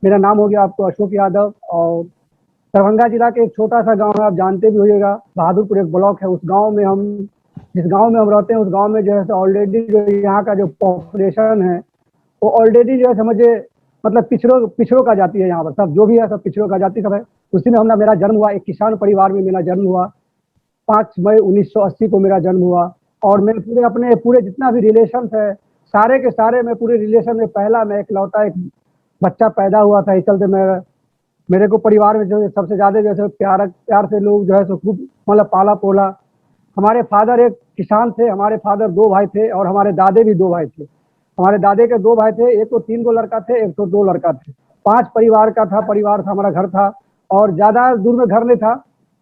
मेरा नाम हो गया आपको अशोक यादव, और दरभंगा जिला के एक छोटा सा गांव है, आप जानते भी होइएगा, बहादुरपुर एक ब्लॉक है। उस गांव में हम जिस गांव में हम रहते हैं, उस गांव में जो है ऑलरेडी जो यहाँ का जो पॉपुलेशन है वो ऑलरेडी जो है समझे, मतलब पिछड़ों पिछड़ों का जाति है। यहाँ पर सब जो भी है सब पिछड़ों का जाति सब है। उसी में मेरा जन्म हुआ, एक किसान परिवार में मेरा जन्म हुआ। 5 मई 1980 को मेरा जन्म हुआ। और मैं पूरे अपने पूरे जितना भी रिलेशन है, सारे के सारे मैं पूरे रिलेशन में पहला मैं इकलौता एक बच्चा पैदा हुआ था। इस चलते मैं मेरे को परिवार में जो है सबसे ज्यादा जैसे प्यार से लोग जो है सो खूब मतलब पाला पोला। हमारे फादर एक किसान थे, हमारे फादर 2 भाई थे, और हमारे दादे भी 2 भाई थे। हमारे दादे के 2 भाई थे, एक तो 3 गो लड़का थे, एक तो 2 लड़का थे। 5 परिवार का था, परिवार था, हमारा घर था। और ज्यादा दूर में घर नहीं था,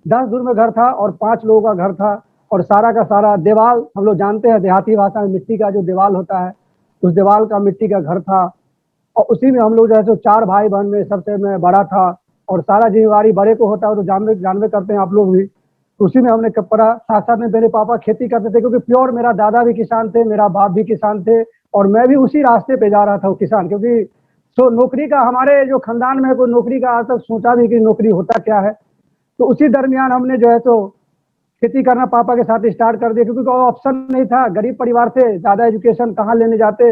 10 दूर में घर था, और 5 लोगों का घर था। और सारा का सारा देवाल, हम लोग जानते हैं देहाती भाषा में मिट्टी का जो देवाल होता है, उस देवाल का मिट्टी का घर था। और उसी में हम लोग जो है सो 4 भाई बहन में सबसे मैं बड़ा था। और सारा जिम्मेवारी बड़े को होता है, तो जानवे जानवे करते हैं आप लोग भी। तो उसी में हमने पढ़ा। साथ साथ में मेरे पापा खेती करते थे, क्योंकि प्योर मेरा दादा भी किसान थे, मेरा बाप भी किसान थे, और मैं भी उसी रास्ते पे जा रहा था वो किसान। क्योंकि तो नौकरी का हमारे जो खानदान में कोई नौकरी का आज तक सोचा भी कि नौकरी होता क्या है। तो उसी दरमियान हमने जो है तो खेती करना पापा के साथ स्टार्ट कर दिया, क्योंकि कोई ऑप्शन नहीं था। गरीब परिवार से ज्यादा एजुकेशन कहाँ लेने जाते।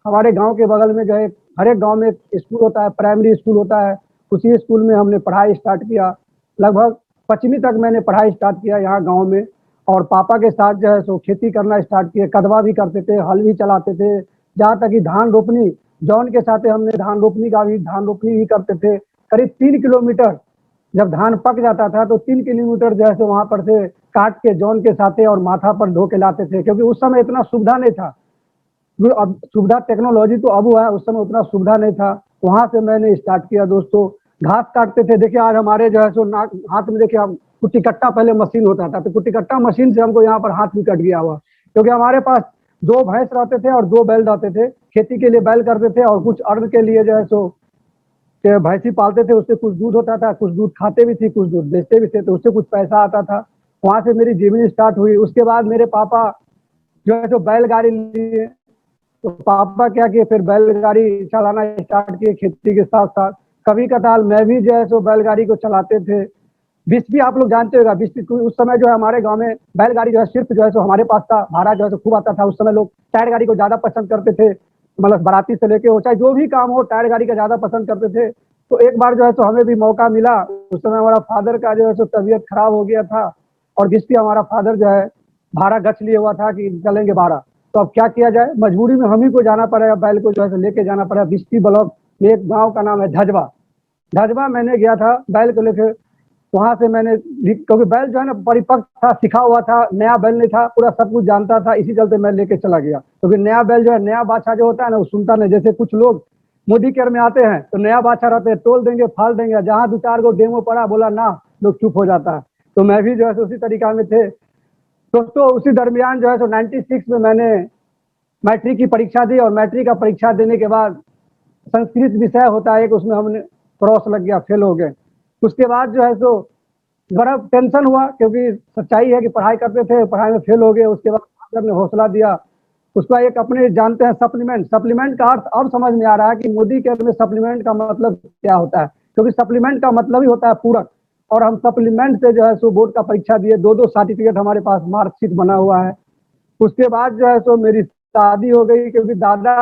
हमारे गांव के बगल में जो है हर एक गांव में एक स्कूल होता है, प्राइमरी स्कूल होता है। उसी स्कूल में हमने पढ़ाई स्टार्ट किया। लगभग 5वीं तक मैंने पढ़ाई स्टार्ट किया यहाँ गांव में। और पापा के साथ जो है सो खेती करना स्टार्ट किया, कदवा भी करते थे, हल भी चलाते थे। जहाँ तक कि धान रोपनी, जौन के साथ हमने धान रोपनी भी करते थे। करीब 3 किलोमीटर जब धान पक जाता था तो 3 किलोमीटर जो है सो वहां पर से काट के जौन के साथे और माथा पर ढो के लाते थे, क्योंकि उस समय इतना सुविधा नहीं था। अब सुविधा टेक्नोलॉजी तो अब हुआ है, उस समय उतना सुविधा नहीं था। वहां से मैंने स्टार्ट किया दोस्तों। घास काटते थे। देखिए आज हमारे जो है सो हाथ में देखिए हम कुट्टी कट्टा पहले मशीन होता था, तो कुट्टी कट्टा मशीन से हमको यहाँ पर हाथ भी कट गया हुआ, क्योंकि हमारे पास 2 भैंस रहते थे और 2 बैल रहते थे। खेती के लिए बैल करते थे, और कुछ अर्न के लिए जो है सो भैंसी पालते थे। उससे कुछ दूध होता था, कुछ दूध खाते भी थे, कुछ दूध बेचते भी थे, तो उससे कुछ पैसा आता था। वहां से मेरी जीवनी स्टार्ट हुई। उसके बाद मेरे पापा जो है सो बैलगाड़ी लिए। तो पापा क्या किए, फिर बैलगाड़ी चलाना स्टार्ट किए खेती के साथ साथ। कभी कताल मैं भी जो है सो बैलगाड़ी को चलाते थे। बिस्पी आप लोग जानते होगा, बिस्पी उस समय जो है हमारे गांव में बैलगाड़ी जो है सिर्फ जो है सो हमारे पास था। भाड़ा जो है सो खूब आता था। उस समय लोग टायर गाड़ी को ज्यादा पसंद करते थे, मतलब बाराती से लेके हो चाहे जो भी काम हो, टायर गाड़ी का ज्यादा पसंद करते थे। तो एक बार जो है सो हमें भी मौका मिला। उस समय हमारा फादर का जो है सो तबीयत खराब हो गया था, और जिसकी हमारा फादर जो है भाड़ा गच लिए हुआ था कि चलेंगे भाड़ा। तो अब क्या किया जाए, मजबूरी में हम ही को जाना पड़ेगा, बैल को जो है लेके जाना पड़ेगा। बिस्पी ब्लॉक में एक गांव का नाम है धजवा। धजवा मैंने गया था बैल को लेके। वहां से मैंने, क्योंकि बैल जो है ना परिपक्व था, सिखा हुआ था, नया बैल नहीं था, पूरा सब कुछ जानता था। इसी चलते मैं लेके चला गया, क्योंकि नया बैल जो है, नया बाछा जो होता है ना, वो सुनता नहीं। जैसे कुछ लोग मोदी केयर में आते हैं तो नया बाछा रहते हैं, तोल देंगे फाल देंगे, जहां 2-4 गो डेमो पड़ा बोला ना, लोग चुप हो जाता है। तो मैं भी जो है उसी तरीका में थे दोस्तों। उसी दरमियान जो है 96 में मैंने मैट्रिक की परीक्षा दी, और मैट्रिक का परीक्षा देने के बाद संस्कृत विषय होता है एक, उसमें हमने क्रॉस लग गया, फेल हो गए। उसके बाद जो है सो बड़ा टेंशन हुआ, क्योंकि सच्चाई है कि पढ़ाई करते थे, पढ़ाई में फेल हो गए। उसके बाद फादर ने हौसला दिया। उसका एक अपने जानते हैं सप्लीमेंट, सप्लीमेंट का अर्थ अब समझ में आ रहा है कि मोदी केयर में सप्लीमेंट का मतलब क्या होता है, क्योंकि सप्लीमेंट का मतलब ही होता है पूरक। और हम सप्लीमेंट से जो है सो बोर्ड का परीक्षा दिए। 2-2 सर्टिफिकेट हमारे पास, मार्कशीट बना हुआ है। उसके बाद जो है सो मेरी शादी हो गई, क्योंकि दादा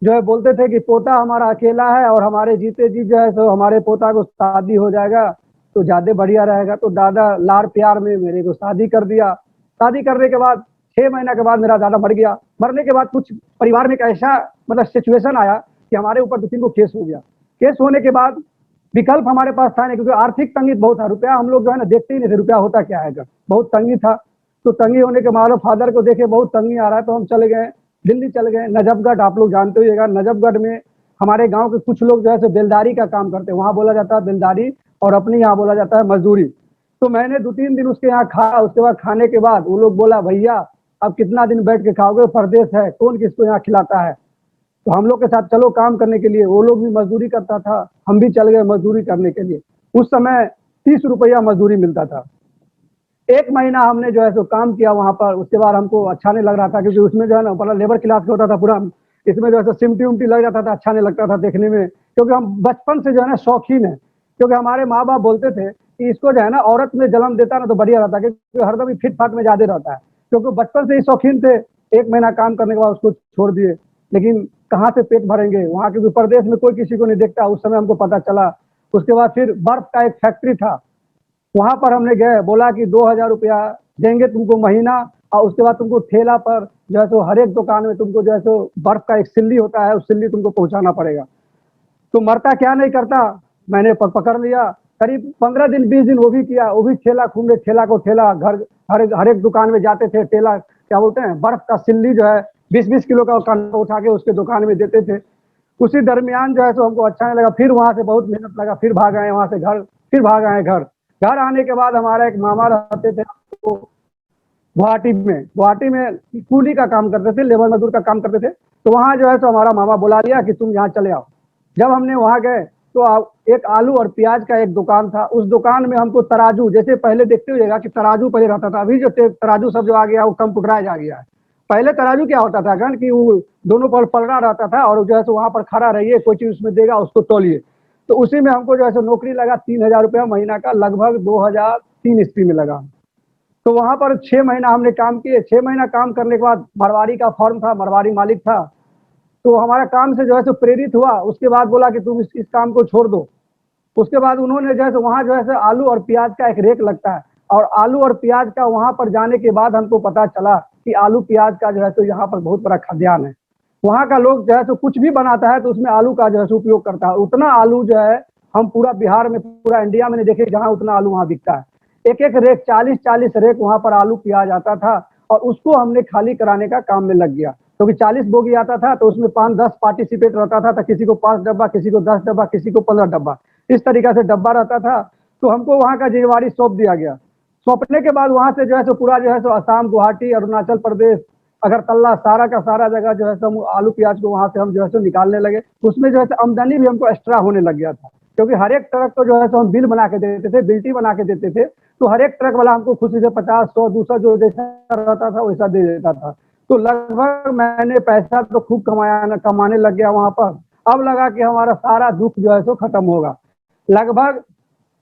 जो है बोलते थे कि पोता हमारा अकेला है, और हमारे जीते जी जो है सो हमारे पोता को शादी हो जाएगा तो ज्यादा बढ़िया रहेगा। तो दादा लाड़ प्यार में मेरे को शादी कर दिया। शादी करने के बाद 6 महीना के बाद मेरा दादा मर गया। मरने के बाद कुछ परिवार में एक ऐसा मतलब सिचुएशन आया कि हमारे ऊपर 2-3 को केस हो गया। केस होने के बाद विकल्प हमारे पास था नहीं, क्योंकि आर्थिक तंगी बहुत था। रुपया हम लोग जो है ना देखते ही नहीं थे, रुपया होता क्या है, बहुत तंगी था। तो तंगी होने के बाद फादर को देखे बहुत तंगी आ रहा है, तो हम चले गए दिल्ली, चले गए नजफगढ़। आप लोग जानते होइएगा, नजफगढ़ में हमारे गांव के कुछ लोग जो है बेलदारी का काम करते हैं, वहां बोला जाता है बेलदारी, और अपने यहाँ बोला जाता है मजदूरी। तो मैंने 2-3 दिन उसके यहाँ खाया। उसके बाद खाने के बाद वो लोग बोला, भैया अब कितना दिन बैठ के खाओगे, परदेश है, कौन किसको यहाँ खिलाता है, तो हम लोग के साथ चलो काम करने के लिए। वो लोग भी मजदूरी करता था, हम भी चल गए मजदूरी करने के लिए। उस समय 30 रुपया मजदूरी मिलता था। 1 महीना हमने जो है सो काम किया वहां पर। उसके बाद हमको अच्छा नहीं लग रहा था, क्योंकि उसमें जो है ना बड़ा लेबर क्लास का होता था, पूरा इसमें जो है सिमटी उमटी लग जाता था, अच्छा नहीं लगता था देखने में, क्योंकि हम बचपन से जो है ना शौकीन है। क्योंकि हमारे माँ बाप बोलते थे कि इसको जो है ना औरत में जन्म देता ना तो बढ़िया रहता, क्योंकि हरदम ही फिट फाट में ज्यादा रहता है। क्योंकि बचपन से ही शौकीन थे, 1 महीना काम करने के बाद उसको छोड़ दिए। लेकिन कहाँ से पेट भरेंगे वहाँ, क्योंकि प्रदेश में कोई किसी को नहीं देखता, उस समय हमको पता चला। उसके बाद फिर बर्फ का एक फैक्ट्री था, वहां पर हमने गए, बोला कि 2,000 रुपया देंगे तुमको महीना, और उसके बाद तुमको ठेला पर जो है सो हर एक दुकान में तुमको जो है सो बर्फ का एक सिल्ली होता है, उस सिल्ली तुमको पहुंचाना पड़ेगा। तो मरता क्या नहीं करता, मैंने पकड़ लिया। करीब 15 दिन 20 दिन वो भी किया, वो भी ठेला घूमे, ठेला को ठेला, घर हर एक दुकान में जाते थे, ठेला क्या बोलते हैं बर्फ का सिल्ली जो है 20-20 किलो का कांटा उठा के उसके दुकान में देते थे। उसी दरमियान जो है सो हमको अच्छा नहीं लगा, फिर वहां से बहुत मेहनत लगा, फिर भाग आए वहां से घर, फिर भाग आए घर। घर आने के बाद हमारा एक मामा रहते थे, तो गुवाहाटी में कूली का काम करते थे, लेबर मजदूर का काम करते थे। तो वहाँ जो है तो हमारा मामा बुला लिया कि तुम यहाँ चले आओ। जब हमने वहाँ गए तो एक आलू और प्याज का एक दुकान था, उस दुकान में हमको तराजू, जैसे पहले देखते हुएगा कि तराजू पहले रहता था, अभी जो तराजू सब जो आ गया वो कंप्यूटराइज आ गया है। पहले तराजू क्या होता था गन कि वो दोनों पर पलड़ा रहता था, और जो है सो वहाँ पर खड़ा रहिए, कोई चीज उसमें देगा उसको तोलिए। तो उसी में हमको जो है सो नौकरी लगा, 3,000 रुपया महीना का, लगभग 2003 ईस्वी में लगा। तो वहां पर 6 महीना हमने काम किए। 6 महीना काम करने के बाद मारवाड़ी का फॉर्म था, मारवाड़ी मालिक था, तो हमारा काम से जो है सो प्रेरित हुआ। उसके बाद बोला कि तुम इस काम को छोड़ दो। उसके बाद उन्होंने जो है वहाँ जो है आलू और प्याज का एक रेक लगता है, और आलू और प्याज का वहां पर जाने के बाद हमको पता चला कि आलू प्याज का जो है तो यहाँ पर बहुत बड़ा खाद्यान्न है। वहाँ का लोग जो है तो कुछ भी बनाता है तो उसमें आलू का जो है उपयोग करता है। उतना आलू जो है हम पूरा बिहार में, पूरा इंडिया में नहीं देखे जहाँ उतना आलू वहाँ बिकता है। एक एक रेक 40-40 रेक वहाँ पर आलू प्याज आता था, और उसको हमने खाली कराने का काम में लग गया। क्योंकि 40 बोगी आता था तो उसमें 5-10 पार्टिसिपेट रहता था, तो किसी को 5 डब्बा, किसी को 10 डब्बा, किसी को 15 डब्बा, इस तरीका से डब्बा रहता था। तो हमको वहाँ का जिम्मेवारी सौंप दिया गया। सौंपने के बाद वहाँ से जो है सो पूरा जो है सो असम, गुवाहाटी, अरुणाचल प्रदेश, अगरतला, सारा का सारा जगह जो है सो आलू प्याज को वहाँ से हम जो है सो निकालने लगे। उसमें जो है आमदनी भी हमको एक्स्ट्रा होने लग गया था, क्योंकि हर एक ट्रक को जो है सो हम बिल बना के देते थे, बिल्टी बना के देते थे। तो हर एक ट्रक वाला हमको खुशी से 50, 100, 200 जो जैसा रहता था वैसा दे देता था। तो लगभग मैंने पैसा तो खूब कमाने लग गया वहां पर। अब लगा कि हमारा सारा दुख जो है सो खत्म होगा। लगभग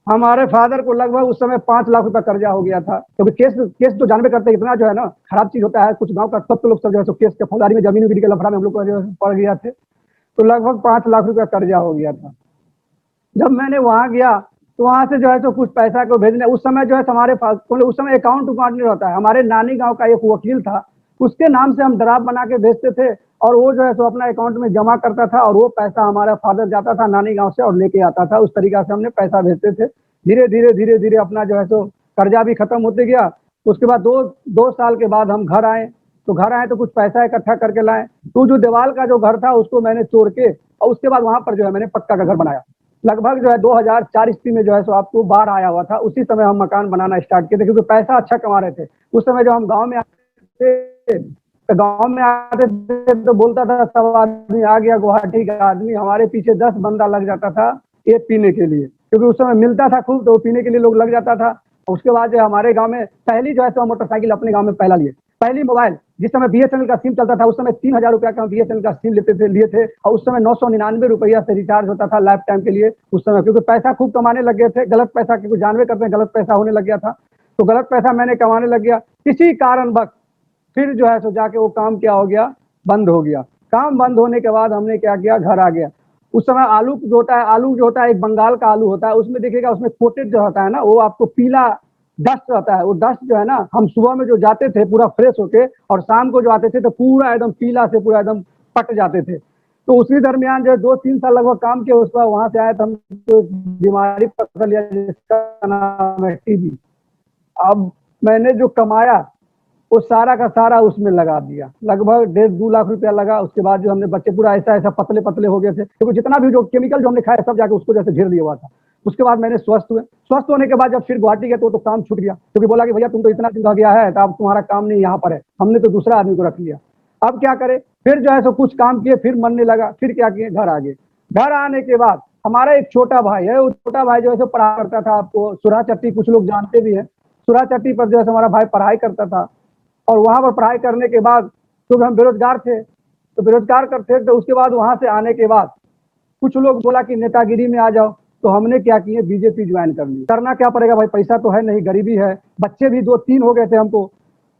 हमारे फादर को लगभग उस समय 5 लाख रुपया कर्जा हो गया था, क्योंकि केस तो जानबे करते इतना जो है ना खराब चीज होता है। कुछ गांव का तत्व लोग सब जो है केस के फौजदारी में जमीन के लफड़ा में हम लोग को पड़ गया थे। तो लगभग 5 लाख रुपया कर्जा हो गया था। जब मैंने वहां गया तो वहां से जो है तो कुछ पैसा को भेजने, उस समय जो है हमारे पास उस समय अकाउंट नहीं रहता है। हमारे नानी गांव का एक वकील था, उसके नाम से हम ड्राफ्ट बना के भेजते थे, और वो जो है सो अपना अकाउंट में जमा करता था, और वो पैसा हमारा फादर जाता था नानी गांव से और लेके आता था। उस तरीका से हमने पैसा भेजते थे। धीरे धीरे अपना जो है सो कर्जा भी खत्म होते गया। उसके बाद दो साल के बाद हम घर आए। तो घर आए तो कुछ पैसा इकट्ठा करके लाए। तो जो दीवाल का जो घर था उसको मैंने तोड़ के, और उसके बाद वहां पर जो है मैंने पक्का का घर बनाया। लगभग जो है 2004 ईस्वी में जो है सो आपको बाढ़ आया हुआ था, उसी समय हम मकान बनाना स्टार्ट किए थे, क्योंकि पैसा अच्छा कमा रहे थे। उस समय जब हम गाँव में आते थे, तो गाँव में आते थे तो बोलता था सब आदमी आ गया, गुवाहाटी का आदमी, हमारे पीछे 10 बंदा लग जाता था एक पीने के लिए, क्योंकि उस समय मिलता था खूब, तो पीने के लिए लोग लग जाता था। उसके बाद जो हमारे गांव में पहली जो है सो मोटरसाइकिल अपने गांव में पहला लिए। पहली मोबाइल, जिस समय बीएसएनएल का सिम चलता था, उस समय 3,000 रुपया का बीएसएनएल का सिम लिए थे, और उस समय 999 रुपया से रिचार्ज होता था लाइफ टाइम के लिए उस समय, क्योंकि पैसा खूब कमाने लग गए थे। गलत पैसा, क्योंकि जानवे करते हैं गलत पैसा होने लग गया था, तो गलत पैसा मैंने कमाने लग गया। किसी कारणवश फिर जो है सो जाके वो काम क्या हो गया, बंद हो गया। काम बंद होने के बाद हमने क्या किया, घर आ गया। उस समय आलू जो होता है एक बंगाल का आलू होता है, उसमें देखिएगा उसमें कोटेड जो होता है ना, वो आपको पीला डस्ट रहता है। वो डस्ट जो है ना, हम सुबह में जो जाते थे पूरा फ्रेश होके, और शाम को जो आते थे तो पूरा एकदम पीला से पूरा एकदम पट जाते थे। तो उसी दरमियान जो 2-3 साल लगभग काम किया, उसके बाद वहां से आए तो हमको बीमारी पकड़ लिया जिसका नाम है टीबी। अब मैंने जो कमाया वो सारा का सारा उसमें लगा दिया, लगभग 1.5-2 लाख रुपया लगा। उसके बाद जो हमने बच्चे पूरा ऐसा पतले पतले हो गए थे, क्योंकि जितना भी जो केमिकल जो हमने खाया सब जाके उसको जैसे झेल दिया हुआ था। उसके बाद मैंने स्वस्थ हुए। स्वस्थ होने के बाद जब फिर गुवाहाटी गए तो काम छूट गया, क्योंकि बोला कि भैया तुम तो इतना दिन रह गया है तो अब तुम्हारा काम नहीं यहाँ पर है, हमने तो दूसरा आदमी को रख लिया। अब क्या करे, फिर जो है सो कुछ काम किए, फिर मन नहीं लगा, फिर क्या किए, घर आ गए। घर आने के बाद हमारा एक छोटा भाई है, वो छोटा भाई जो है सो पढ़ाई करता था, आपको सुरा चट्टी कुछ लोग जानते भी है, सुरा चट्टी पर जो है हमारा भाई पढ़ाई करता था। और वहां पर पढ़ाई करने के बाद, क्योंकि हम बेरोजगार थे, तो बेरोजगार करते थे। तो उसके बाद वहां से आने के बाद कुछ लोग बोला कि नेतागिरी में आ जाओ, तो हमने क्या किए, बीजेपी ज्वाइन कर ली। करना क्या पड़ेगा भाई, पैसा तो है नहीं, गरीबी है, बच्चे भी 2-3 हो गए थे हमको,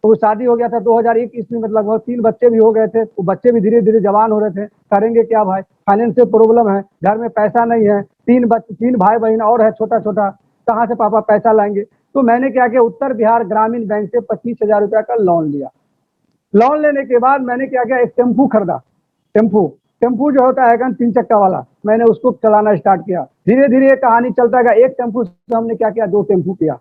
तो शादी हो गया था 2001 ईस्वी में, लगभग 3 बच्चे भी हो गए थे। वो बच्चे भी धीरे धीरे जवान हो रहे थे, करेंगे क्या भाई, फाइनेंशियल प्रॉब्लम है, घर में पैसा नहीं है, 3 भाई बहन और है छोटा छोटा, कहाँ से पापा पैसा लाएंगे। तो मैंने क्या किया, उत्तर बिहार ग्रामीण बैंक से 25,000 रुपया का लोन लिया। लोन लेने के बाद मैंने क्या किया, एक टेम्पू खरीदा। टेम्पू टेम्पू जो होता है 3 चक्का वाला, मैंने उसको चलाना स्टार्ट किया। धीरे धीरे कहानी चलता गया। एक टेम्पू से हमने क्या किया, 2 टेम्पू किया।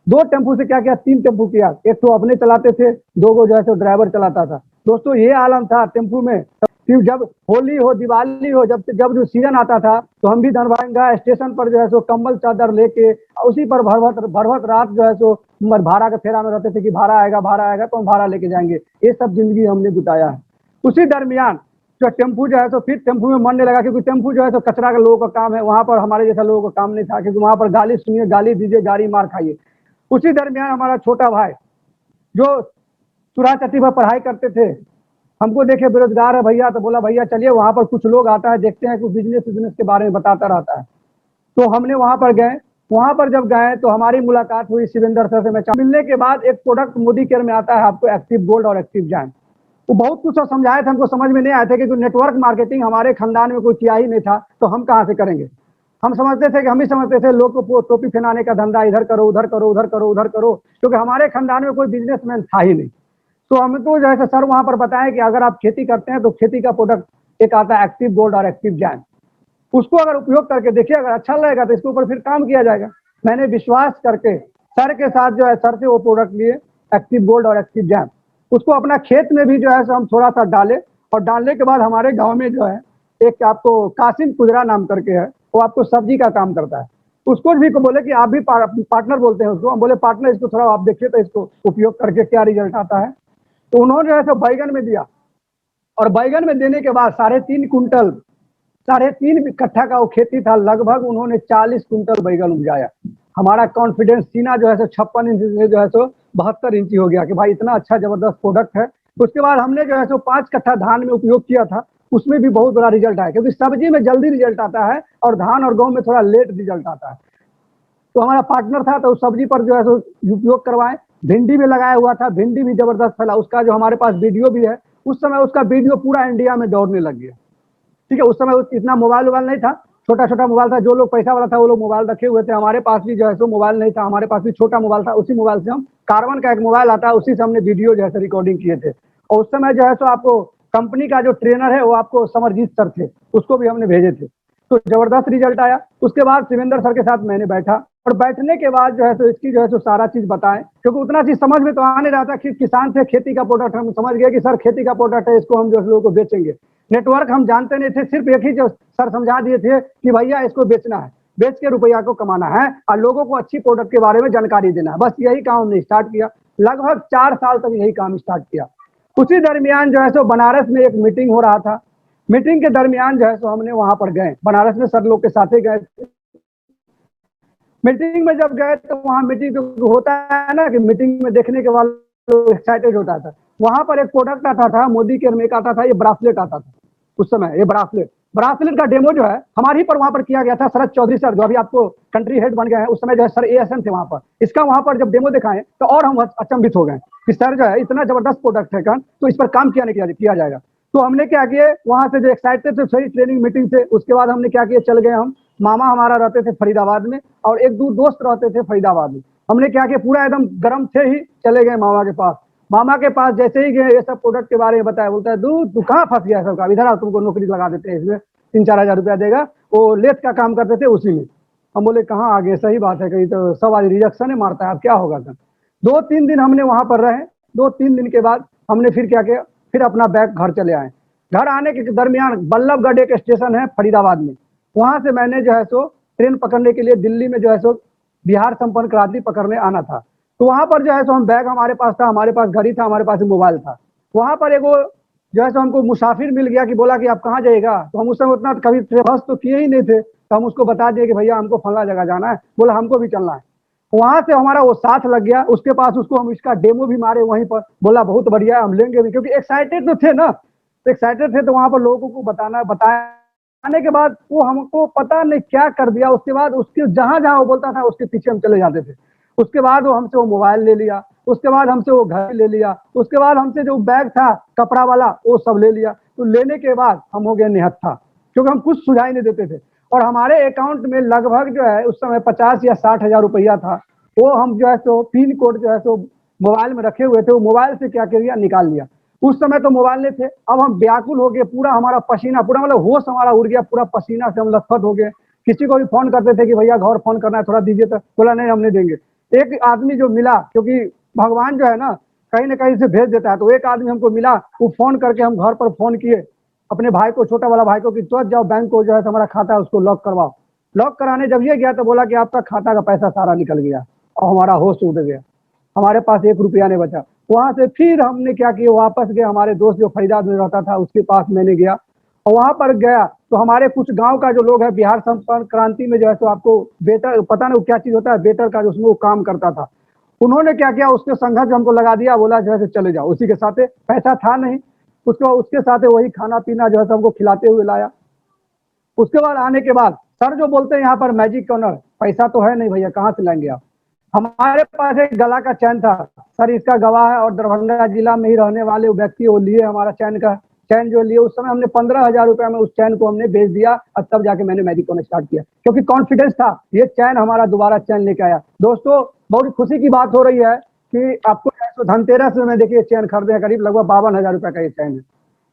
2 टेम्पू से क्या किया, 3 टेम्पू किया। एक तो अपने चलाते थे, 2 को जो है ड्राइवर चलाता था। दोस्तों ये आलम था टेम्पू में। फिर जब होली हो, दिवाली हो, जब जो सीजन आता था, तो हम भी दरभंगा स्टेशन पर जो है कंबल चादर लेके उसी पर भरभत रात जो है भाड़ा के फेरा में रहते थे कि भाड़ा आएगा तो हम भाड़ा लेके जाएंगे। ये सब जिंदगी हमने बिताया है। उसी दरमियान जो टेम्पू जो है फिर टेम्पू में मन नहीं लगा, क्योंकि टेम्पू जो है कचरा का लोगों का काम है, वहां पर हमारे जैसा लोगों का काम नहीं था, क्योंकि वहां पर गाली सुनिए, गाली दीजिए, गाड़ी मार खाइए। उसी दरमियान हमारा छोटा भाई जो चुरा चट्टी पर पढ़ाई करते थे, हमको देखे बेरोजगार है भैया, तो बोला भैया चलिए वहां पर कुछ लोग आता है, देखते हैं, कुछ बिजनेस के बारे में बताता रहता है। तो हमने वहां पर गए। वहां पर जब गए तो हमारी मुलाकात हुई शिवेंद्र सर से। मैं मिलने के बाद एक प्रोडक्ट मोदी केयर में आता है आपको, एक्टिव गोल्ड और एक्टिव जैम। वो बहुत कुछ समझाए थे, हमको समझ में नहीं आए थे, क्योंकि नेटवर्क मार्केटिंग हमारे खानदान में कोई किया ही नहीं था, तो हम कहाँ से करेंगे। हम समझते थे कि हम ही समझते थे लोग को टोपी पहनाने का धंधा, इधर करो उधर करो उधर करो उधर करो, क्योंकि हमारे खानदान में कोई बिजनेसमैन था ही नहीं। तो हमें तो जैसे सर वहां पर बताया कि अगर आप खेती करते हैं तो खेती का प्रोडक्ट एक आता है एक्टिव गोल्ड और एक्टिव जैम, उसको अगर उपयोग करके देखिए, अगर अच्छा लगेगा तो इसके ऊपर फिर काम किया जाएगा। मैंने विश्वास करके सर के साथ जो है सर से वो प्रोडक्ट लिए, एक्टिव गोल्ड और एक्टिव जैम। उसको अपना खेत में भी जो है हम थोड़ा सा डाले, और डालने के बाद हमारे गाँव में जो है एक आपको कासिम कुजरा नाम करके है, वो आपको सब्जी का काम करता है। उसको भी को बोले कि आप भी पार्टनर बोलते हैं उसको, हम बोले पार्टनर इसको थोड़ा आप देखिए तो इसको उपयोग करके क्या रिजल्ट आता है। तो उन्होंने जो है बैगन में दिया, और बैगन में देने के बाद 3.5 कट्ठा का वो खेती था, लगभग उन्होंने 40 कुंटल बैगन उपजाया। हमारा कॉन्फिडेंस सीना जो है 56 इंच से जो है 72 इंची हो गया कि भाई इतना अच्छा जबरदस्त प्रोडक्ट है। उसके बाद हमने जो है 5 कट्ठा धान में उपयोग किया था, उसमें भी बहुत बड़ा रिजल्ट आया, क्योंकि सब्जी में जल्दी रिजल्ट आता है और धान और गेहूं में थोड़ा लेट रिजल्ट आता है। तो हमारा पार्टनर था, तो सब्जी पर जो है उपयोग करवाए। भिंडी में लगाया हुआ था, भिंडी भी जबरदस्त फैला। उसका जो हमारे पास वीडियो भी है, उस समय उसका वीडियो पूरा इंडिया में दौड़ने लग गया। ठीक है, उस समय इतना मोबाइल नहीं था, छोटा छोटा मोबाइल था। जो लोग पैसा वाला था वो लोग मोबाइल रखे हुए थे, हमारे पास भी जो है मोबाइल नहीं था, हमारे पास भी छोटा मोबाइल था। उसी मोबाइल से हम कार्बन का एक मोबाइल आता है, उसी से हमने वीडियो जो है रिकॉर्डिंग किए थे। और उस समय जो है आपको कंपनी का जो ट्रेनर है वो आपको समरजीत सर थे, उसको भी हमने भेजे थे। तो जबरदस्त रिजल्ट आया। उसके बाद शिवेंद्र सर के साथ मैंने बैठा, और बैठने के बाद जो है इसकी जो है सारा चीज बताएं, क्योंकि उतना चीज समझ में तो आ नहीं रहा था कि किसान से खेती का प्रोडक्ट। हम समझ गए कि सर खेती का प्रोडक्ट है, इसको हम जो लोगों को बेचेंगे। नेटवर्क हम जानते नहीं थे, सिर्फ एक ही जो सर समझा दिए थे कि भैया इसको बेचना है, बेच के रुपया को कमाना है, और लोगों को अच्छी प्रोडक्ट के बारे में जानकारी देना है। बस यही काम हमने स्टार्ट किया। लगभग 4 साल तक यही काम स्टार्ट किया। उसी दरमियान जो है बनारस में एक मीटिंग हो रहा था। मीटिंग के दरमियान जो है हमने वहां पर गए, बनारस में सर लोग के साथ ही गए। मीटिंग में जब गए तो वहां मीटिंग होता है ना कि मीटिंग में देखने के बाद लोग एक्साइटेड होता था। वहां पर एक प्रोडक्ट आता था, मोदी केयर में आता था, ये ब्रासलेट आता था उस समय। ये ब्रासलेट का डेमो जो है हमारे ही पर वहां पर किया गया था। शरद चौधरी सर जो अभी आपको कंट्री हेड बन गए हैं, उस समय जो है सर एएसएम थे वहां पर। इसका वहां पर जब डेमो दिखाएं तो और हम अचंभित हो गए कि सर जो है इतना जबरदस्त प्रोडक्ट है, तो इस पर काम किया जाएगा। तो हमने क्या किए, वहां से जो एक्साइटेड थे सही ट्रेनिंग मीटिंग से, उसके बाद हमने क्या किया, चल गए हम। मामा हमारा रहते थे फरीदाबाद में, और एक दो दोस्त रहते थे फरीदाबाद में। हमने क्या किया, पूरा एकदम गर्म थे ही चले गए मामा के पास। मामा के पास जैसे ही गए, ये सब प्रोडक्ट के बारे में बताया। बोलता है तू कहाँ फंस गया सबका, इधर आ, तुमको नौकरी लगा देते हैं, इसमें 3-4 हजार रुपया देगा। वो लेथ का काम करते थे उसी में। हम बोले कहाँ आ गए, सही बात है, कहीं तो सब आज रिजेक्शन ही मारता है, अब क्या होगा सर। 2-3 दिन हमने वहां पर रहे। 2-3 दिन के बाद हमने फिर क्या किया, फिर अपना बैग घर चले आए। घर आने के दरमियान बल्लभगढ़ एक स्टेशन है फरीदाबाद में, वहां से मैंने जो है ट्रेन पकड़ने के लिए दिल्ली में जो है बिहार संपर्क क्रांति पकड़ने आना था। तो वहां पर जो है हम बैग हमारे पास था, हमारे पास घड़ी था, हमारे पास मोबाइल था। वहां पर एक जो है हमको मुसाफिर मिल गया कि बोला कि आप कहाँ जाएगा। तो हम उस समय उतना कभी ट्रेवल्स तो किए ही नहीं थे, तो हम उसको बता दिए कि भैया हमको फला जगह जाना है। बोला हमको भी चलना है। वहां से हमारा वो साथ लग गया। उसके पास उसको हम इसका डेमो भी मारे वहीं पर। बोला बहुत बढ़िया है, हम लेंगे भी, क्योंकि एक्साइटेड तो थे ना तो एक्साइटेड थे, तो वहां पर लोगों को बताने के बाद वो हमको पता नहीं क्या कर दिया। उसके बाद उसके जहां जहां वो बोलता था उसके पीछे हम चले जाते थे। उसके बाद वो हमसे वो मोबाइल ले लिया, उसके बाद हमसे वो घर ले लिया, उसके बाद हमसे जो बैग था कपड़ा वाला वो सब ले लिया। तो लेने के बाद हम हो गए निहत्था, क्योंकि हम कुछ सुझाई नहीं देते थे। और हमारे अकाउंट में लगभग जो है उस समय 50 या 60 हजार रुपया था। वो हम जो है सो पिन कोड जो है सो मोबाइल में रखे हुए थे, वो मोबाइल से क्या किया, निकाल लिया। उस समय तो मोबाइल नहीं थे। अब हम व्याकुल हो गए, पूरा हमारा पसीना, पूरा मतलब होश हमारा उड़ गया, पूरा पसीना से हम लथपथ हो गए। किसी को भी फोन करते थे कि भैया घर फोन करना है, थोड़ा दीजिए, तो बोला नहीं हम नहीं देंगे। एक आदमी जो मिला, क्योंकि भगवान जो है ना कहीं से भेज देता है, तो एक आदमी हमको मिला, वो फोन करके हम घर पर फोन किए अपने भाई को, छोटा वाला भाई को, कि तुरंत जाओ बैंक को, जो है हमारा खाता है उसको लॉक करवाओ। लॉक कराने जब ये गया तो बोला कि आपका खाता का पैसा सारा निकल गया, और हमारा होश उड़ गया, हमारे पास 1 रुपया नहीं बचा। वहां से फिर हमने क्या किया, वापस गए, हमारे दोस्त जो फरीदाबाद में रहता था उसके पास मैंने गया, और वहां पर गया तो हमारे कुछ गांव का जो लोग है, बिहार संपर्क क्रांति में जो है तो आपको बेटर पता नहीं क्या चीज होता है, बेटर का जो उसमें वो काम करता था। उन्होंने क्या किया, उसके संघर्ष हमको लगा दिया, बोला जो है चले जाओ। उसी के साथ पैसा था नहीं, उसके साथ वही खाना पीना जो है हमको खिलाते हुए लाया। उसके बाद आने के बाद सर जो बोलते हैं यहाँ पर मैजिक कॉर्नर, पैसा तो है नहीं भैया, कहाँ से लाएंगे आप। हमारे पास एक गला का चैन था, सर इसका गवाह है, और दरभंगा जिला में ही रहने वाले व्यक्ति वो लिए हमारा चैन जो लिए। उस समय हमने 15 हजार रुपया में उस चैन को हमने बेच दिया, और तब जाके मैंने मैजिक कॉर्नर स्टार्ट किया, क्योंकि कॉन्फिडेंस था, ये चैन हमारा दोबारा चैन लेके आया। दोस्तों बहुत खुशी की बात हो रही है कि आपको धनतेरस में देखिए चैन खरीदे, करीब लगभग 52 हजार रुपया का ये चैन है,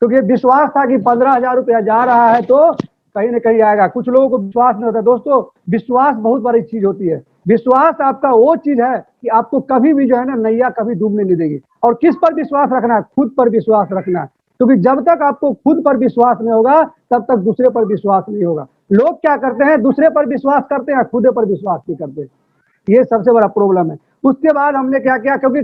क्योंकि विश्वास था कि 15 हजार रुपया जा रहा है तो कहीं ना कहीं आएगा। कुछ लोगों को विश्वास नहीं होता। दोस्तों विश्वास बहुत बड़ी चीज होती है। विश्वास आपका वो चीज है कि आपको कभी भी जो है ना नैया कभी डूबने नहीं देगी। और किस पर विश्वास रखना है, खुद पर विश्वास रखना है, क्योंकि जब तक आपको खुद पर विश्वास नहीं होगा तब तक दूसरे पर विश्वास नहीं होगा। लोग क्या करते हैं, दूसरे पर विश्वास करते हैं, खुद पर विश्वास नहीं करते, ये सबसे बड़ा प्रॉब्लम है। उसके बाद हमने क्या किया, क्योंकि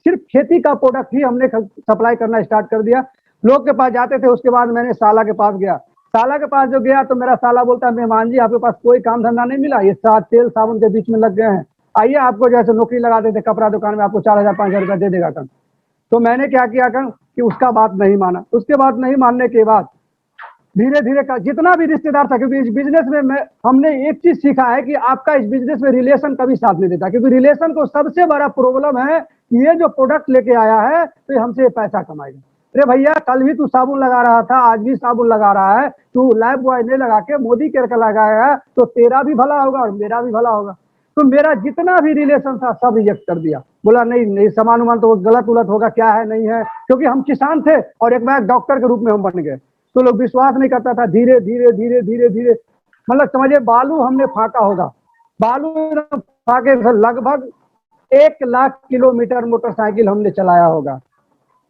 सिर्फ खेती का प्रोडक्ट ही हमने सप्लाई करना स्टार्ट कर दिया। लोग के पास जाते थे। उसके बाद मैंने साला के पास गया, साला के पास जो गया तो मेरा साला बोलता है, मेहमान जी आपके पास कोई काम धंधा नहीं मिला, ये तेल साबुन के बीच में लग गए हैं, आइए आपको जैसे नौकरी लगा देते कपड़ा दुकान में, आपको 4000 5000 रुपया दे देगा कल। तो मैंने क्या किया कि उसका बात नहीं माना। उसके बाद नहीं मानने के बाद धीरे धीरे जितना भी रिश्तेदार था, क्योंकि इस बिजनेस में हमने एक चीज सीखा है कि आपका इस बिजनेस में रिलेशन कभी साथ नहीं देता, क्योंकि रिलेशन को सबसे बड़ा प्रॉब्लम है कि ये जो प्रोडक्ट लेके आया है तो हमसे पैसा कमाएगा। अरे भैया कल भी तू साबुन लगा रहा था, आज भी साबुन लगा रहा है, तू लाइफ बॉय नहीं लगा के मोदी केयर का लगाया है, तो तेरा भी भला होगा और मेरा भी भला होगा। तो मेरा जितना भी रिलेशन था सब रिजेक्ट कर दिया, बोला नहीं नहीं सामान उमान तो गलत उलट होगा, क्या है नहीं है, क्योंकि हम किसान थे और एक बार डॉक्टर के रूप में हम बन गए, तो लोग विश्वास नहीं करता था। धीरे धीरे धीरे धीरे धीरे मतलब समझिए बालू हमने फाका होगा, बालू फाके लगभग 1 लाख किलोमीटर मोटरसाइकिल हमने चलाया होगा।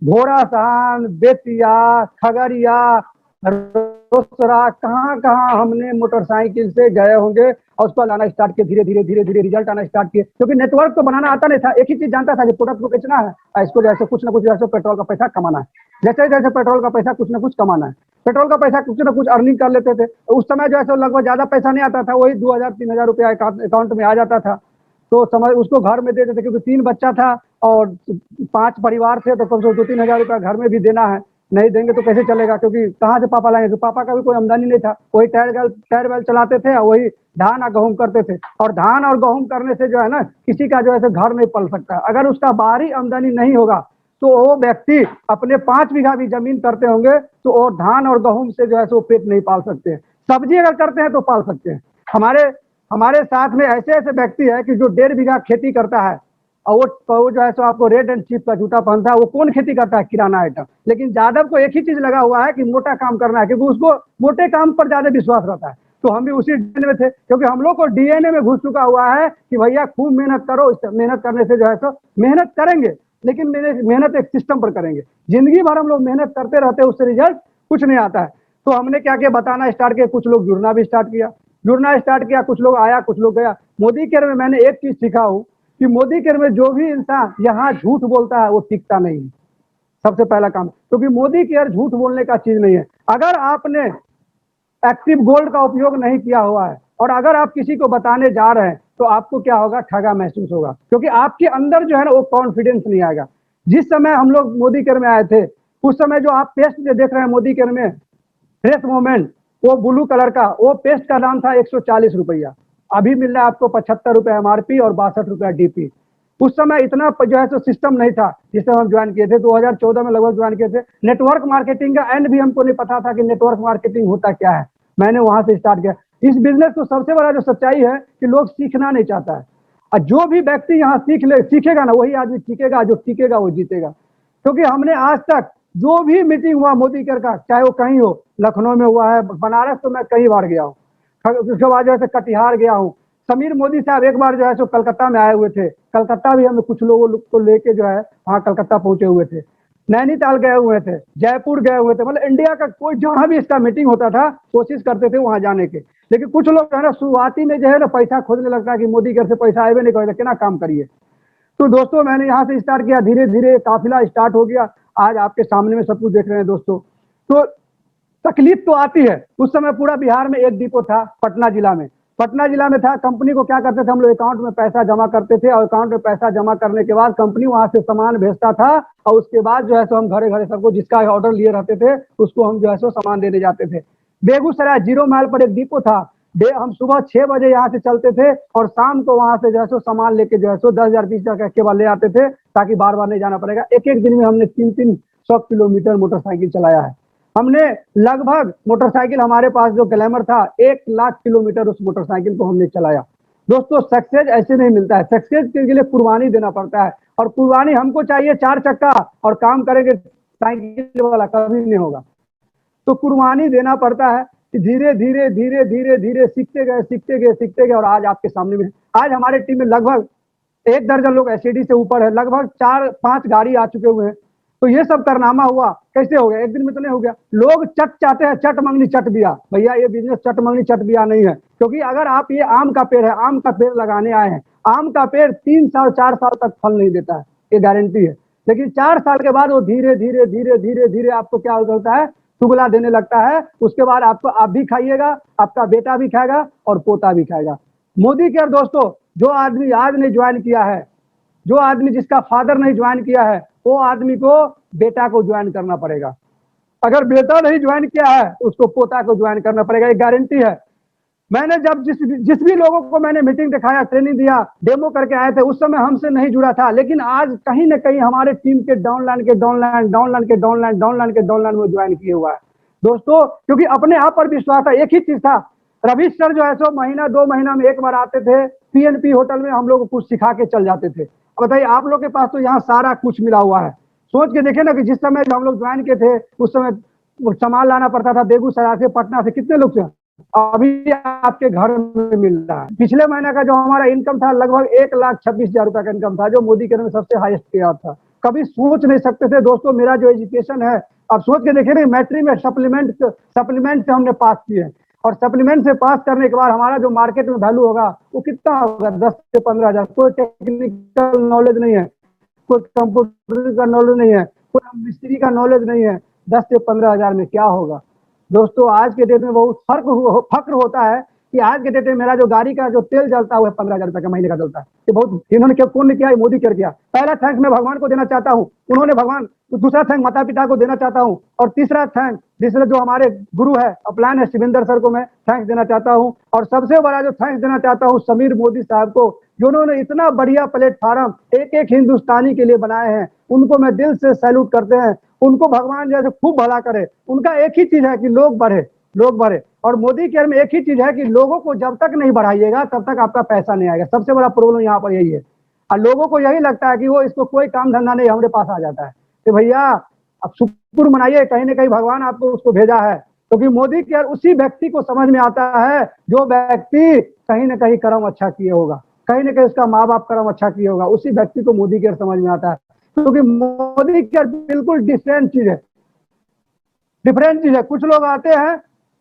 घोड़ासान, बेतिया, खगड़िया, रोसड़ा, कहाँ कहाँ हमने मोटरसाइकिल से गए होंगे, और उस पर लाना स्टार्ट किए। धीरे धीरे धीरे धीरे रिजल्ट आना स्टार्ट किए, क्योंकि नेटवर्क तो बनाना आता नहीं था। एक ही चीज जानता था कि प्रोडक्ट को बेचना है, इसको जैसे कुछ ना कुछ जैसे पेट्रोल का पैसा कमाना है, जैसे जैसे पेट्रोल का पैसा कुछ ना कुछ कमाना है, पेट्रोल का पैसा कुछ ना कुछ अर्निंग कर लेते थे। उस समय जो है लगभग ज्यादा पैसा नहीं आता था, वही 2000 3000 रुपया अकाउंट में आ जाता था। तो समझ उसको घर में दे देते, क्योंकि 3 बच्चा था और 5 परिवार थे, तो कम से कम 2-3 हजार रुपया घर में भी देना है। नहीं देंगे तो कैसे चलेगा, क्योंकि कहाँ से पापा लाएंगे, तो पापा का भी कोई आमदनी नहीं था, वही टायर बैल चलाते थे और वही धान और गेहूं करते थे। और धान और गेहूं करने से जो है ना किसी का जो है घर नहीं पल सकता। अगर उसका बाहरी आमदनी नहीं होगा तो वो व्यक्ति अपने 5 बीघा भी जमीन करते होंगे तो वो धान और गेहूं से जो है वो पेट नहीं पाल सकते। सब्जी अगर करते हैं तो पाल सकते हैं। हमारे साथ में ऐसे ऐसे व्यक्ति है कि जो 1.5 बीघा खेती करता है, और वो जो है सो आपको रेड एंड चीप का जूता पहनता है। वो कौन खेती करता है, किराना आइटम। लेकिन यादव को एक ही चीज लगा हुआ है कि मोटा काम करना है, क्योंकि उसको मोटे काम पर ज्यादा विश्वास रहता है। तो हम भी उसी डीएनए में थे, क्योंकि हम लोग को डीएनए में घुस चुका हुआ है कि भैया खूब मेहनत करो। मेहनत करने से जो है सो मेहनत करेंगे, लेकिन मेहनत एक सिस्टम पर करेंगे। जिंदगी भर हम लोग मेहनत करते रहते हैं, उससे रिजल्ट कुछ नहीं आता है। तो हमने क्या किया, बताना स्टार्ट किया। कुछ लोग जुड़ना भी स्टार्ट किया, कुछ लोग आया, कुछ लोग गया। मोदी केयर में मैंने एक चीज सीखा हूं कि मोदी केयर में जो भी इंसान यहाँ झूठ बोलता है वो टिकता नहीं है, सबसे पहला काम। क्योंकि मोदी केयर झूठ बोलने का चीज नहीं है। अगर आपने एक्टिव गोल्ड का उपयोग नहीं किया हुआ है और अगर आप किसी को बताने जा रहे हैं तो आपको क्या होगा, ठगा महसूस होगा, क्योंकि आपके अंदर जो है ना वो कॉन्फिडेंस नहीं आएगा। जिस समय हम लोग मोदी केयर में आए थे उस समय जो आप पेस्ट देख रहे हैं मोदी केयर में, फ्रेश मूवमेंट, वो ब्लू कलर का, वो पेस्ट का दाम था 140 रुपया, अभी मिल रहा है आपको 75 रुपया MRP और 62 रुपया DP। उस समय इतना जो है तो सिस्टम नहीं था जिससे हम ज्वाइन किए थे, 2014 में लगभग ज्वाइन किए थे। नेटवर्क मार्केटिंग का एंड भी हमको नहीं पता था कि नेटवर्क मार्केटिंग होता क्या है, मैंने वहां से स्टार्ट किया। इस बिजनेस को सबसे बड़ा जो सच्चाई है कि लोग सीखना नहीं चाहता है, और जो भी व्यक्ति यहाँ सीखेगा ना, वही आदमी टीकेगा, जो टीकेगा वो जीतेगा। क्योंकि हमने आज तक जो भी मीटिंग हुआ मोदी केयर का, चाहे वो कहीं हो, लखनऊ में हुआ है, बनारस तो मैं कई बार गया हूँ, उसके बाद जो है कटिहार गया हूँ। समीर मोदी साहब एक बार जो है सो कलकत्ता में आए हुए थे, कलकत्ता भी हम कुछ लोगों को लेके जो है वहाँ कलकत्ता पहुंचे हुए थे, नैनीताल गए हुए थे, जयपुर गए हुए थे, मतलब इंडिया का कोई जहाँ भी इसका मीटिंग होता था कोशिश करते थे वहां जाने के। लेकिन कुछ लोग जो है ना शुरुआती में जो है ना पैसा खोजने लगता है कि मोदी केयर से पैसा आए नहीं करेगा, क्या काम करिए। तो दोस्तों मैंने यहाँ से स्टार्ट किया, धीरे धीरे काफिला स्टार्ट हो गया, आज आपके सामने में सब कुछ देख रहे हैं दोस्तों। तो तकलीफ तो आती है, उस समय पूरा बिहार में एक डिपो था पटना जिला में, पटना जिला में था। कंपनी को क्या करते थे, हम लोग अकाउंट में पैसा जमा करते थे, और अकाउंट में पैसा जमा करने के बाद कंपनी वहां से सामान भेजता था, और उसके बाद जो है सो हम घरे घरे सबको जिसका ऑर्डर लिए रहते थे उसको हम जो है सो सामान देने जाते थे। बेगूसराय 0 माइल पर एक डिपो था, हम सुबह 6 बजे यहाँ से चलते थे और शाम को वहां से जो है सो सामान लेके जो है सो 10,000 20,000 के बाद ले आते थे, ताकि बार बार नहीं जाना पड़ेगा। एक एक दिन में हमने 300 किलोमीटर मोटरसाइकिल चलाया है। हमने लगभग मोटरसाइकिल, हमारे पास जो ग्लैमर था, 1 लाख किलोमीटर उस मोटरसाइकिल को हमने चलाया। दोस्तों सक्सेस ऐसे नहीं मिलता है, सक्सेस के लिए कुर्बानी देना पड़ता है, और कुर्बानी हमको चाहिए 4 चक्का, और काम करेंगे साइकिल वाला कभी नहीं होगा। तो कुर्बानी देना पड़ता है, धीरे धीरे धीरे धीरे धीरे सीखते गए सीखते गए सीखते गए, और आज आपके सामने में, आज हमारे टीम में लगभग 1 दर्जन लोग SCD से ऊपर है, लगभग 4-5 गाड़ी आ चुके हुए हैं। तो ये सब कारनामा हुआ, कैसे हो गया, एक दिन में तो नहीं हो गया। लोग चट चाहते हैं, चट मंगनी चट बिया, भैया ये बिजनेस चट मंगनी चट बिया नहीं है। क्योंकि अगर आप, ये आम का पेड़ है, आम का पेड़ लगाने आए हैं, आम का पेड़ 3 साल 4 साल तक फल नहीं देता है, ये गारंटी है। लेकिन 4 साल के बाद वो धीरे धीरे धीरे धीरे धीरे आपको क्या होता है, चुगला देने लगता है। उसके बाद आपको, आप भी खाइएगा, आपका बेटा भी खाएगा और पोता भी खाएगा। मोदी केयर दोस्तों, जो आदमी आज नहीं ज्वाइन किया है, जो आदमी जिसका फादर नहीं ज्वाइन किया है, वो आदमी को बेटा को ज्वाइन करना पड़ेगा। अगर बेटा नहीं ज्वाइन किया है उसको पोता को ज्वाइन करना पड़ेगा, ये गारंटी है। मैंने जब जिस भी लोगों को मैंने मीटिंग दिखाया, ट्रेनिंग दिया, डेमो करके आए थे, उस समय हमसे नहीं जुड़ा था, लेकिन आज कहीं ना कहीं हमारे टीम के डाउनलाइन के डाउनलाइन में ज्वाइन किए हुआ है दोस्तों। क्योंकि अपने आप पर विश्वास था, एक ही चीज था, रवि सर जो है सो महीना 2 महीना में एक बार आते थे, PNP होटल में हम लोग को कुछ सिखा के चल जाते थे। बताइए, आप लोग के पास तो यहाँ सारा कुछ मिला हुआ है। सोच के देखे ना कि जिस समय हम लोग ज्वाइन किए थे उस समय सामान लाना पड़ता था बेगूसराय से, पटना से, कितने लोग थे, अभी आपके घर में मिल रहा है। पिछले महीने का जो हमारा इनकम था लगभग 1,26,000 रुपया का इनकम था, जो मोदी केयर में सबसे हाईएस्ट पेयर था। कभी सोच नहीं सकते थे दोस्तों, मेरा जो एजुकेशन है, आप सोच के देखे नहीं, मैट्रिक में सप्लीमेंट से हमने पास किए, और सप्लीमेंट से पास करने के बाद हमारा जो मार्केट में वैल्यू होगा वो कितना होगा, 10 से 15,000। कोई टेक्निकल नॉलेज नहीं है, कोई कंप्यूटर का नॉलेज नहीं है, कोई मिस्त्री का नॉलेज नहीं है, 10 से 15,000 में क्या होगा दोस्तों। आज के डेट में बहुत फक्र होता है कि आज के डेट में मेरा जो गाड़ी का जो तेल जलता है वो 15,000 रुपए का महीने का जलता है। ये बहुत, इन्होंने क्या, कौन ने किया, मोदी केयर किया। पहला थैंक्स मैं भगवान को देना चाहता हूँ, उन्होंने भगवान, दूसरा थैंक माता पिता को देना चाहता हूँ, और तीसरा थैंक दूसरे जो हमारे गुरु है, अपलाइन है, शिविंदर सर को मैं थैंक्स देना चाहता हूँ। और सबसे बड़ा जो थैंक्स देना चाहता हूँ समीर मोदी साहब को, जिन्होंने इतना बढ़िया प्लेटफॉर्म एक एक हिंदुस्तानी के लिए बनाए हैं, उनको मैं दिल से सैल्यूट करते हैं। उनको भगवान जैसे खूब भला करे। उनका एक ही चीज है कि लोग बढ़े, लोग बढ़े। और मोदी केयर में एक ही चीज है कि लोगों को जब तक नहीं बढ़ाइएगा तब तक आपका पैसा नहीं आएगा। सबसे बड़ा प्रॉब्लम यहाँ पर यही है, और लोगों को यही लगता है कि वो, इसको कोई काम धंधा नहीं, हमारे पास आ जाता है। तो भैया अब शुक्र मनाइए, कहीं ना कहीं भगवान आपको उसको भेजा है, क्योंकि मोदी केयर उसी व्यक्ति को समझ में आता है जो व्यक्ति कहीं ना कहीं कर्म अच्छा किए होगा, कहीं ना कहीं उसका माँ बाप कर्म अच्छा किए होगा, उसी व्यक्ति को मोदी केयर समझ में आता है। क्योंकि मोदी केयर बिल्कुल डिफरेंट चीज है, डिफरेंट चीज है। कुछ लोग आते हैं,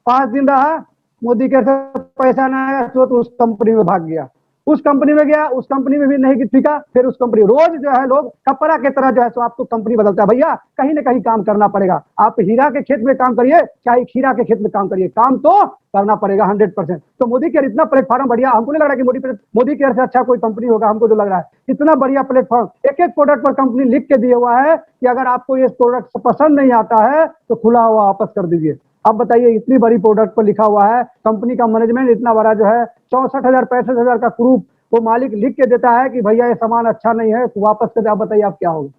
5 दिन रहा, मोदी केयर से पैसा ना आया तो उस कंपनी में भाग गया। उस कंपनी में गया, उस कंपनी में भी नहीं टिका, फिर उस कंपनी, रोज जो है लोग कपड़ा की तरह जो है सो आपको कंपनी बदलता है। भैया कहीं ना कहीं काम करना पड़ेगा, आप हीरा के खेत में काम करिए चाहे खीरा के खेत में काम करिए, काम तो करना पड़ेगा 100%। तो मोदी केयर इतना प्लेटफॉर्म बढ़िया, हमको नहीं लग रहा कि मोदी केयर से अच्छा कोई कंपनी होगा, हमको जो लग रहा है इतना बढ़िया प्लेटफॉर्म, एक एक प्रोडक्ट पर कंपनी लिख के दिया हुआ है कि अगर आपको ये प्रोडक्ट पसंद नहीं आता है तो खुला हुआ वापस कर दीजिए। अब बताइए, इतनी बड़ी प्रोडक्ट पर लिखा हुआ है, कंपनी का मैनेजमेंट इतना बड़ा जो है, 64,000 65,000 का प्रूफ वो मालिक लिख के देता है कि भैया ये सामान अच्छा नहीं है तो वापस कर दे। आप बताइए आप क्या होगा?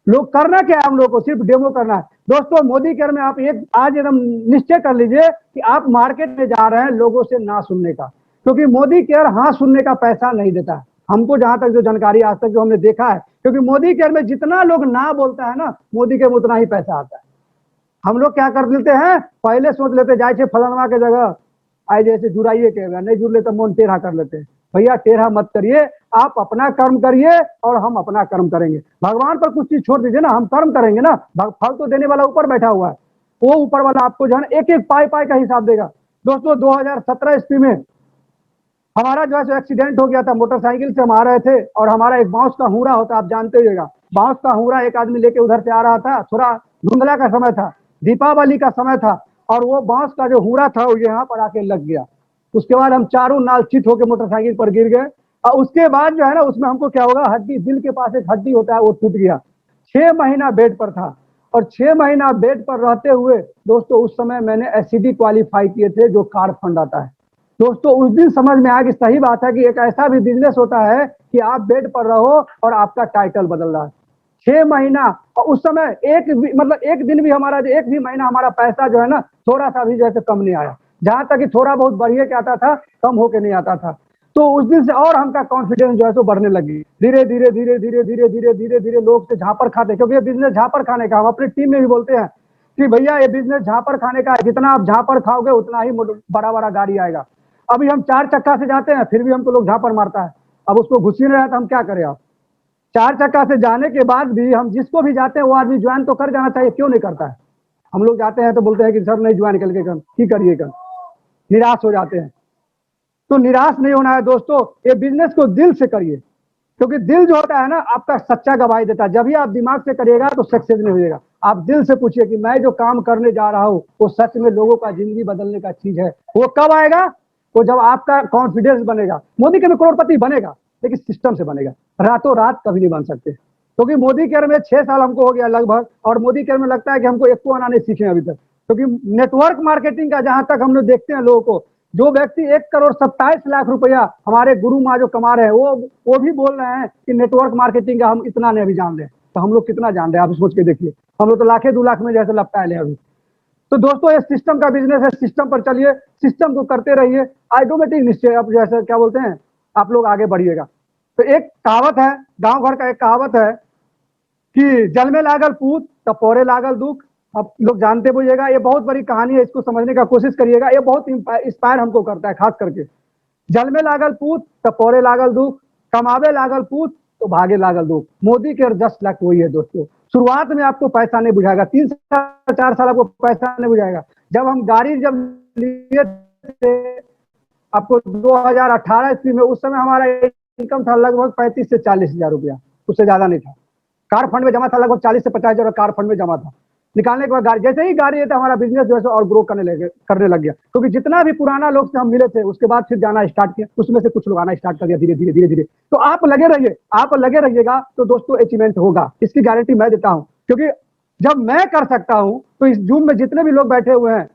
लोग करना क्या है, हम लोग को सिर्फ डेमो करना है। दोस्तों मोदी केयर में आप एक आज एकदम निश्चय कर लीजिए कि आप मार्केट में जा रहे हैं लोगों से ना सुनने का, क्योंकि मोदी केयर हाँ सुनने का पैसा नहीं देता है। हमको जहां तक जो जानकारी आज तक जो हमने देखा है, क्योंकि मोदी केयर में जितना लोग ना बोलता है ना, मोदी केयर में उतना ही पैसा आता है। हम लोग क्या कर लेते हैं, पहले सोच लेते जाए फलानवा के जगह आए जैसे जुड़ाइए के, नहीं जुड़ ले तो मन टेढ़ा कर लेते हैं। भैया टेढ़ा मत करिए, आप अपना कर्म करिए और हम अपना कर्म करेंगे। भगवान पर कुछ चीज छोड़ दीजिए ना, हम कर्म करेंगे ना, फल तो देने वाला ऊपर बैठा हुआ है, वो ऊपर वाला आपको जो है एक एक पाई पाई का हिसाब देगा। दोस्तों 2017 ईस्वी में हमारा जो है एक्सीडेंट हो गया था, मोटरसाइकिल से हम आ रहे थे और हमारा एक बांस का हुरा होता, आप जानते होगा बांस का हुरा, एक आदमी लेके उधर से आ रहा था, थोड़ा धुंधला का समय था, दीपावली का समय था, और वो बांस का जो हुरा था वो यहाँ पर आके लग गया। उसके बाद हम चारों नालचित होकर मोटरसाइकिल पर गिर गए, और उसके बाद जो है ना उसमें हमको क्या होगा, हड्डी, दिल के पास एक हड्डी होता है वो टूट गया। 6 महीना बेड पर था, और 6 महीना बेड पर रहते हुए दोस्तों उस समय मैंने एससीडी क्वालिफाई किए थे, जो कार्ड फंड आता है। दोस्तों उस दिन समझ में आया कि सही बात है कि एक ऐसा भी बिजनेस होता है कि आप बेड पर रहो और आपका टाइटल बदल रहा है। 6 महीना, और उस समय एक दिन भी हमारा, एक भी महीना हमारा पैसा जो है ना थोड़ा सा भी जैसे कम नहीं आया, जहां तक कि थोड़ा बहुत बढ़िया के आता था, कम होके नहीं आता था। तो उस दिन से और हमका कॉन्फिडेंस जो है तो बढ़ने लगी। धीरे धीरे धीरे धीरे धीरे धीरे धीरे धीरे लोग से झापर खाते, क्योंकि ये बिजनेस झापर खाने का, हम अपनी टीम में भी बोलते हैं कि भैया ये बिजनेस झापर खाने का है, जितना आप झापर खाओगे उतना ही बड़ा बड़ा गाड़ी आएगा। अभी हम 4 चक्का से जाते हैं फिर भी हमको लोग झापर मारता है, अब उसको घुस ही नहीं रहा था, हम क्या करें। आप 4 चक्का से जाने के बाद भी हम जिसको भी जाते हैं वो आदमी ज्वाइन तो कर जाना चाहिए, क्यों नहीं करता है। हम लोग जाते हैं तो बोलते हैं कि सर नहीं ज्वाइन करके कर, की करिए कर, निराश हो जाते हैं। तो निराश नहीं होना है दोस्तों, ये बिजनेस को दिल से करिए, क्योंकि दिल जो होता है ना आपका सच्चा गवाही देता है। जब भी आप दिमाग से करिएगा तो सक्सेस नहीं होगा। आप दिल से पूछिए कि मैं जो काम करने जा रहा हूँ वो सच में लोगों का जिंदगी बदलने का चीज है। वो कब आएगा, वो जब आपका कॉन्फिडेंस बनेगा। मोदी के में करोड़पति बनेगा लेकिन सिस्टम से बनेगा, रातों रात कभी नहीं बन सकते। क्योंकि मोदी केयर में 6 साल हमको हो गया लगभग, और मोदी केयर में लगता है कि हमको एक को आना नहीं सीखे अभी तक, क्योंकि नेटवर्क मार्केटिंग का जहां तक हम लोग देखते हैं लोगों को, जो व्यक्ति 1,27,00,000 रुपया हमारे गुरु माँ जो कमा रहे हैं वो भी बोल रहे हैं कि नेटवर्क मार्केटिंग का हम इतना नहीं अभी जान रहे हैं। तो हम लोग कितना जान रहे हैं आप सोच के देखिए, हम लोग तो लाखे 2 लाख में जैसे लपटा ले अभी। तो दोस्तों ये सिस्टम का बिजनेस है, सिस्टम पर चलिए, सिस्टम को करते रहिए, ऑटोमेटिक निश्चय आप जैसे क्या बोलते हैं आप लोग आगे बढ़िएगा। तो एक कहावत है, गांव घर का एक कहावत है कि जल में लागल पूत तब पोरे लागल दुख। आप लोग जानते बोलिएगा, ये बहुत बड़ी कहानी है, इसको समझने का कोशिश करिएगा, ये बहुत इंस्पायर हमको करता है। खास करके जल में लागल पूत तब पोरे लागल दुख, कमावे लागल पूत तो भागे लागल दुख। मोदी के जस्ट लाइक वही है दोस्तों। शुरुआत में आपको पैसा नहीं बुझाएगा, 3 साल 4 साल आपको पैसा नहीं बुझाएगा। जब हम गाड़ी जब लिए थे आपको 2018 ईस्वी में, उस समय हमारा इनकम था लगभग 35 से 40,000 रुपया, उससे ज्यादा नहीं था। कार फंड में जमा था लगभग 40 से 50,000 कार फंड में जमा था। निकालने के बाद गाड़ी, जैसे ही गाड़ी है तो हमारा बिजनेस जो है और ग्रो करने लग गया, क्योंकि जितना भी पुराना लोग से हम मिले थे उसके बाद फिर जाना स्टार्ट किया, उसमें से कुछ लोग आना स्टार्ट कर दिया धीरे धीरे धीरे धीरे। तो आप लगे रहिए, आप लगे रहिएगा तो दोस्तों अचीवमेंट होगा, इसकी गारंटी मैं देता हूं। क्योंकि जब मैं कर सकता हूं तो इस जूम में जितने भी लोग बैठे हुए हैं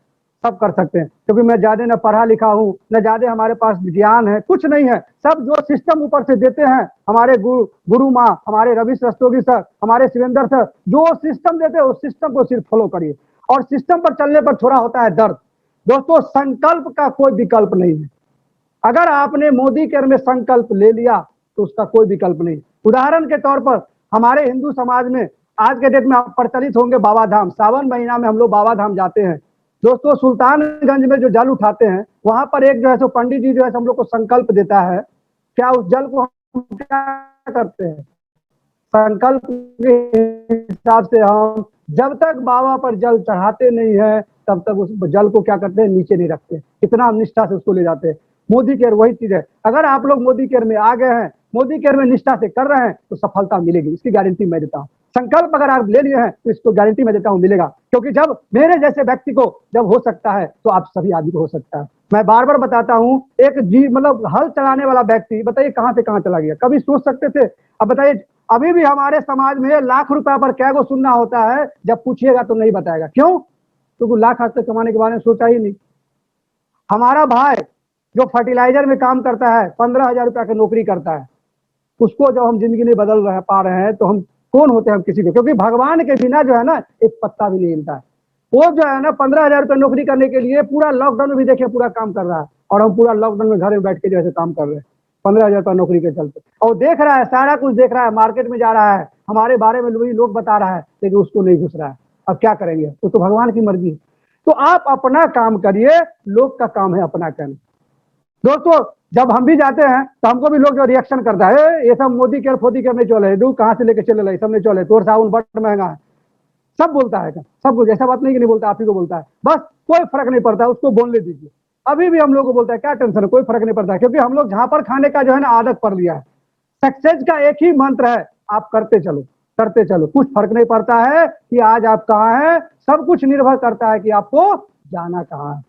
सब कर सकते हैं, क्योंकि मैं ज्यादा न पढ़ा लिखा हूं, न ज्यादा हमारे पास ज्ञान है, कुछ नहीं है। सब जो सिस्टम ऊपर से देते हैं हमारे गुरु माँ, हमारे रवि रस्तोगी सर, हमारे शिवेंद्र सर, जो सिस्टम देते हैं उस सिस्टम को सिर्फ फॉलो करिए। और सिस्टम पर चलने पर थोड़ा होता है दर्द। दोस्तों संकल्प का कोई विकल्प नहीं है। अगर आपने मोदी केयर में संकल्प ले लिया तो उसका कोई विकल्प नहीं। उदाहरण के तौर पर हमारे हिंदू समाज में आज के डेट में आप प्रचलित होंगे बाबा धाम, सावन महीना में हम लोग बाबा धाम जाते हैं। दोस्तों सुल्तानगंज में जो जल उठाते हैं वहां पर एक जो है सो पंडित जी जो है हम लोग को संकल्प देता है। क्या उस जल को हम क्या करते हैं, संकल्प के हिसाब से हम जब तक बाबा पर जल चढ़ाते नहीं है तब तक उस जल को क्या करते हैं, नीचे नहीं रखते, इतना हम निष्ठा से उसको ले जाते हैं। मोदी केयर वही चीज है। अगर आप लोग मोदी केयर में आ गए हैं, मोदी केयर में निष्ठा से कर रहे हैं तो सफलता मिलेगी, इसकी गारंटी मैं देता हूँ। संकल्प अगर आप ले लिए हैं तो इसको गारंटी मैं देता हूँ मिलेगा, क्योंकि जब मेरे जैसे व्यक्ति को जब हो सकता है तो आप सभी आदमी को हो सकता है। मैं बार बार बताता हूँ, एक जी मतलब हल चलाने वाला व्यक्ति बताइए कहां से कहां चला गया, कभी सोच सकते थे? अब बताइए, अभी भी हमारे समाज में लाख रुपया पर क्या को सुनना होता है, जब पूछिएगा तो नहीं बताएगा। क्यों? क्योंकि लाख आज तक कमाने के बारे में सोचा ही नहीं। हमारा भाई जो फर्टिलाइजर में काम करता है, 15,000 रुपया की नौकरी करता है, उसको जब हम जिंदगी नहीं बदल रहे पा रहे हैं तो हम कौन होते हैं हम किसी को? क्योंकि भगवान के बिना जो है ना एक पत्ता भी नहीं हिलता है। वो जो है ना 15,000 रुपया नौकरी करने के लिए पूरा लॉकडाउन में भी देखिए पूरा काम कर रहा है, और हम पूरा लॉकडाउन में घर में बैठ के जो है काम कर रहे हैं 15,000 रुपया नौकरी के चलते। और देख रहा है, सारा कुछ देख रहा है, मार्केट में जा रहा है, हमारे बारे में लोग बता रहा है, लेकिन उसको नहीं घुस रहा है। अब क्या करेंगे? वो तो भगवान की मर्जी है। तो आप अपना काम करिए, लोग का काम है अपना करना। दोस्तों, जब हम भी जाते हैं तो हमको भी लोग जो रिएक्शन करता है, ये सब मोदी केयर फोदी केयर नहीं चले, दू कहां से लेके चले, सब नहीं चले, तोर साबुन बड़ा महंगा है, सब बोलता है। सब कुछ ऐसा बात नहीं कि नहीं बोलता, आप ही को बोलता है, बस कोई फर्क नहीं पड़ता, उसको बोलने दीजिए। अभी भी हम लोग को बोलता है, क्या टेंशन है, कोई फर्क नहीं पड़ता, क्योंकि हम लोग झांपड़ खाने का जो है ना आदत पड़ लिया है। सक्सेस का एक ही मंत्र है, आप करते चलो, करते चलो, कुछ फर्क नहीं पड़ता है कि आज आप कहाँ हैं, सब कुछ निर्भर करता है कि आपको जाना कहाँ है।